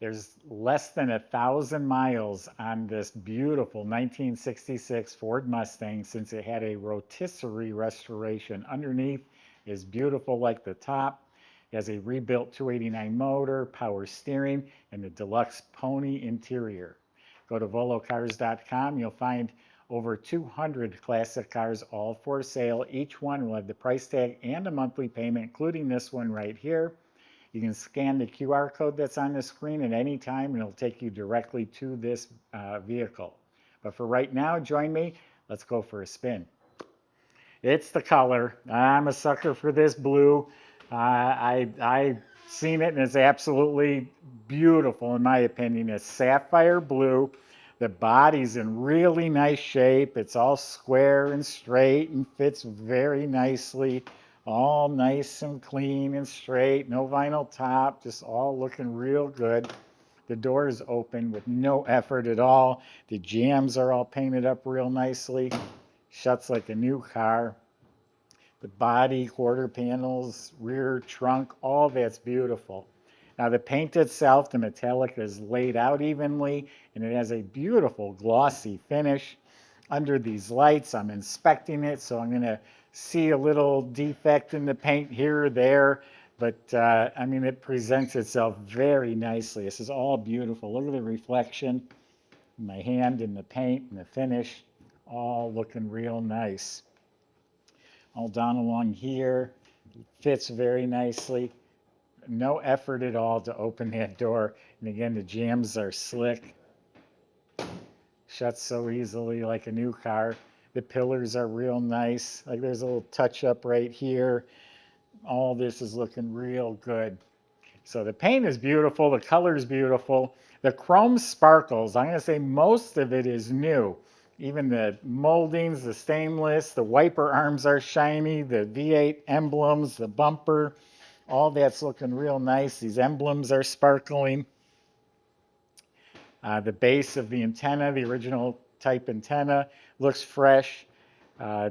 There's less than 1,000 miles on this beautiful 1966 Ford Mustang since it had a rotisserie restoration. Underneath is beautiful like the top. It has a rebuilt 289 motor, power steering, and the deluxe pony interior. Go to volocars.com. You'll find over 200 classic cars all for sale. Each one will have the price tag and a monthly payment, including this one right here. You can scan the QR code that's on the screen at any time, and it'll take you directly to this vehicle. But for right now, join me. Let's go for a spin. It's the color. I'm a sucker for this blue. I've seen it, and it's absolutely beautiful in my opinion. It's sapphire blue. The body's in really nice shape. It's all square and straight and fits very nicely. All nice and clean and straight. No vinyl top, just all looking real good. The door is open with no effort at all. The jambs are all painted up real nicely. Shuts like a new car. The body, quarter panels, rear trunk, all that's beautiful. Now the paint itself, the metallic is laid out evenly, and it has a beautiful glossy finish. Under these lights, I'm inspecting it, so I'm going to see a little defect in the paint here or there, but I mean, it presents itself very nicely. This is all beautiful. Look at the reflection, my hand in the paint and the finish, all looking real nice. All down along here, fits very nicely. No effort at all to open that door. And again, the jambs are slick. Shuts so easily like a new car. The pillars are real nice. Like there's a little touch up right here. All this is looking real good. So the paint is beautiful. The color is beautiful. The chrome sparkles. I'm going to say most of it is new. Even the moldings, the stainless, the wiper arms are shiny, the V8 emblems, the bumper, all that's looking real nice. These emblems are sparkling. The base of the antenna, the original type antenna, looks fresh.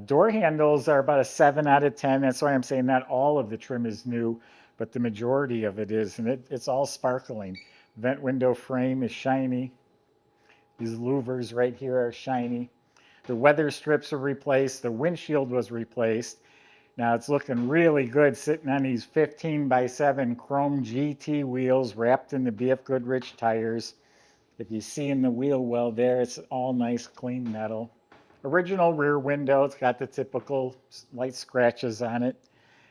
Door handles are about a 7 out of 10. That's why I'm saying not all of the trim is new, but the majority of it is, and it's all sparkling. Vent window frame is shiny. These louvers right here are shiny. The weather strips are replaced. The windshield was replaced. Now it's looking really good sitting on these 15x7 chrome GT wheels wrapped in the BFGoodrich tires. If you see in the wheel well there, it's all nice clean metal. Original rear window, it's got the typical light scratches on it.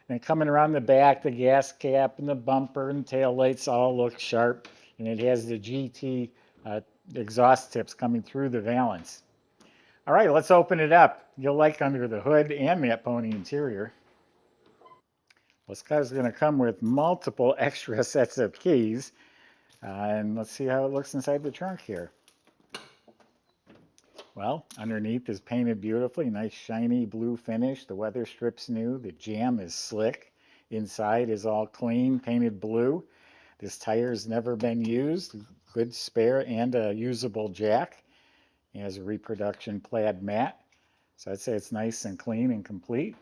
And coming around the back, the gas cap and the bumper and tail lights all look sharp. And it has the GT exhaust tips coming through the valance. All right, let's open it up. You'll like under the hood and that pony interior. This car's going to come with multiple extra sets of keys. And let's see how it looks inside the trunk here. Well, underneath is painted beautifully, nice shiny blue finish. The weather strip's new. The jamb is slick. Inside is all clean, painted blue. This tire's never been used. Good spare and a usable jack. It has a reproduction plaid mat. So I'd say it's nice and clean and complete.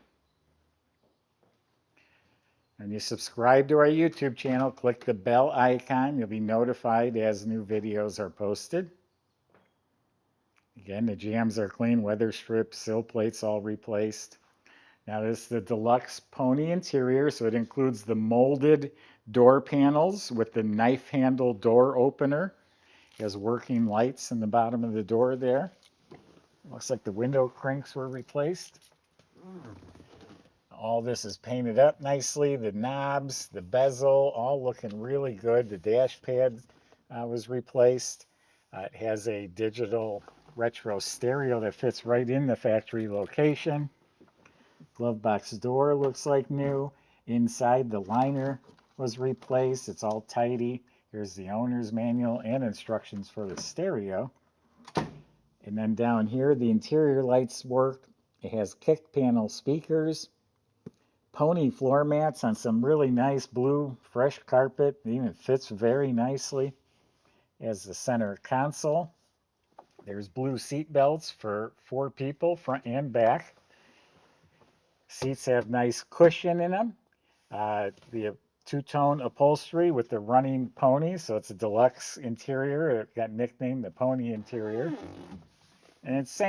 And you subscribe to our YouTube channel, click the bell icon. You'll be notified as new videos are posted. Again, the jambs are clean, weather strips, sill plates all replaced. Now this is the deluxe pony interior, so it includes the molded door panels with the knife handle door opener. It has working lights in the bottom of the door there. Looks like the window cranks were replaced. All this is painted up nicely. The knobs, the bezel, all looking really good. The dash pad was replaced. It has a digital retro stereo that fits right in the factory location. Glove box door looks like new. Inside, the liner was replaced. It's all tidy. Here's the owner's manual and instructions for the stereo. And then down here, the interior lights work. It has kick panel speakers, pony floor mats on some really nice blue fresh carpet. It even fits very nicely. As the center console, there's blue seat belts for 4 people, front and back. Seats have nice cushion in them. The two-tone upholstery with the running pony, so it's a deluxe interior. It got nicknamed the Pony Interior. And it's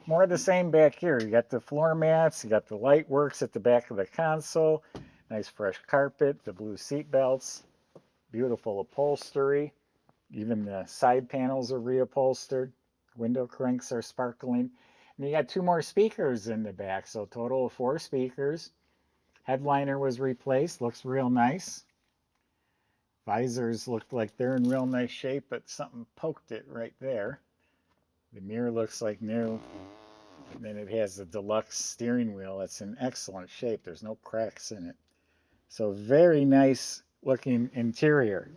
more of the same back here. You got the floor mats, you got the light works at the back of the console, nice fresh carpet, the blue seat belts, beautiful upholstery. Even the side panels are reupholstered. Window cranks are sparkling. And you got two more speakers in the back, so total of 4 speakers. Headliner was replaced, looks real nice. Visors looked like they're in real nice shape, but something poked it right there. The mirror looks like new. And then it has the deluxe steering wheel. It's in excellent shape. There's no cracks in it. So very nice looking interior.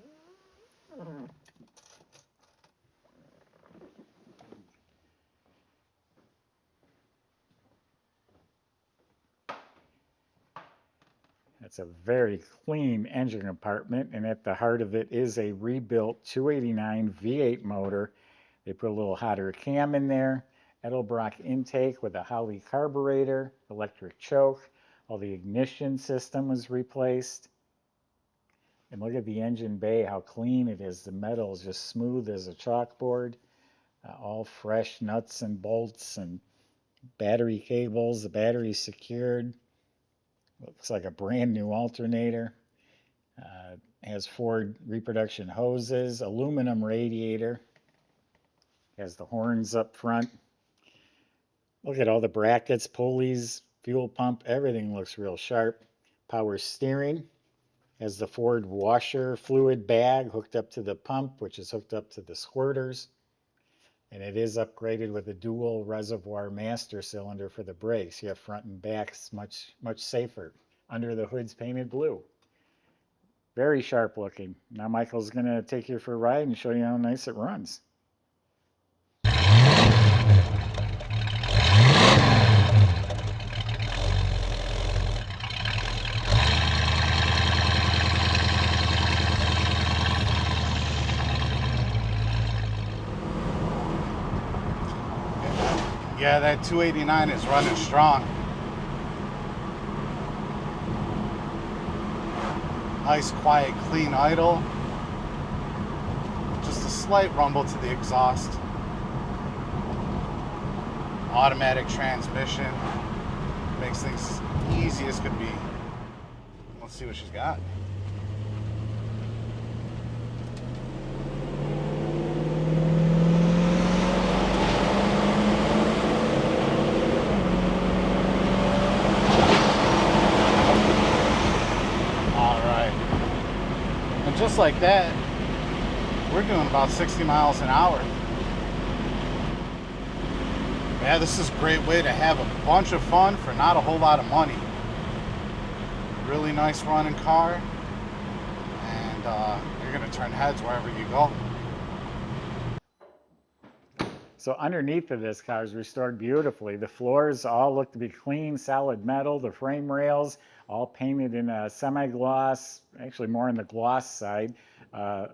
It's a very clean engine compartment, and at the heart of it is a rebuilt 289 V8 motor. They put a little hotter cam in there, Edelbrock intake with a Holley carburetor, electric choke. All the ignition system was replaced. And look at the engine bay, how clean it is. The metal is just smooth as a chalkboard. All fresh nuts and bolts and battery cables. The battery's secured. Looks like a brand new alternator. Has Ford reproduction hoses, aluminum radiator. Has the horns up front. Look at all the brackets, pulleys, fuel pump. Everything looks real sharp. Power steering. Has the Ford washer fluid bag hooked up to the pump, which is hooked up to the squirters. And it is upgraded with a dual reservoir master cylinder for the brakes. You have front and back. It's much safer. Under the hood's painted blue. Very sharp looking. Now Michael's going to take you for a ride and show you how nice it runs. Yeah, that 289 is running strong. Nice, quiet, clean idle. Just a slight rumble to the exhaust. Automatic transmission. Makes things easy as could be. Let's see what she's got. Just like that, we're doing about 60 miles an hour. Yeah, this is a great way to have a bunch of fun for not a whole lot of money. Really nice running car, and you're going to turn heads wherever you go. So underneath of this car is restored beautifully. The floors all look to be clean, solid metal. The frame rails all painted in a semi-gloss, actually more on the gloss side,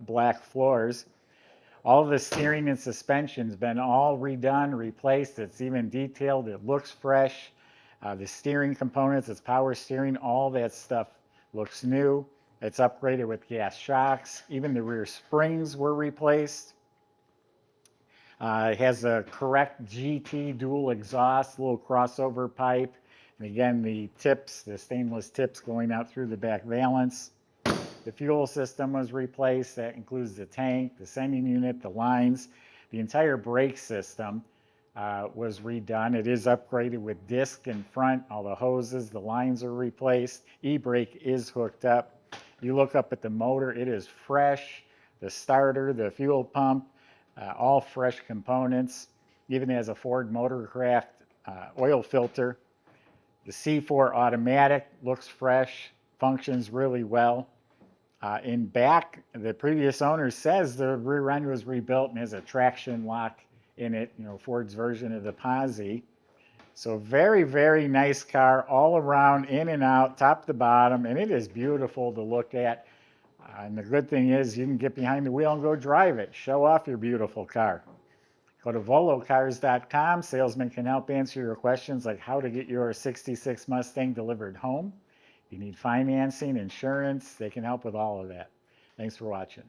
black floors. All of the steering and suspension's been all redone, replaced. It's even detailed. It looks fresh. The steering components, it's power steering, all that stuff looks new. It's upgraded with gas shocks. Even the rear springs were replaced. It has a correct GT dual exhaust, little crossover pipe. And again, the tips, the stainless tips going out through the back valance. The fuel system was replaced. That includes the tank, the sending unit, the lines. The entire brake system was redone. It is upgraded with disc in front. All the hoses, the lines are replaced. E-brake is hooked up. You look up at the motor, it is fresh. The starter, the fuel pump, all fresh components. Even has a Ford Motorcraft oil filter. The C4 automatic looks fresh, functions really well. In back, the previous owner says the rear end was rebuilt and has a Traction-Loc in it, Ford's version of the Posse. So very nice car all around, in and out, top to bottom, and it is beautiful to look at. And the good thing is you can get behind the wheel and go drive it. Show off your beautiful car. Go to volocars.com. Salesmen can help answer your questions like how to get your 66 Mustang delivered home. If you need financing, insurance, they can help with all of that. Thanks for watching.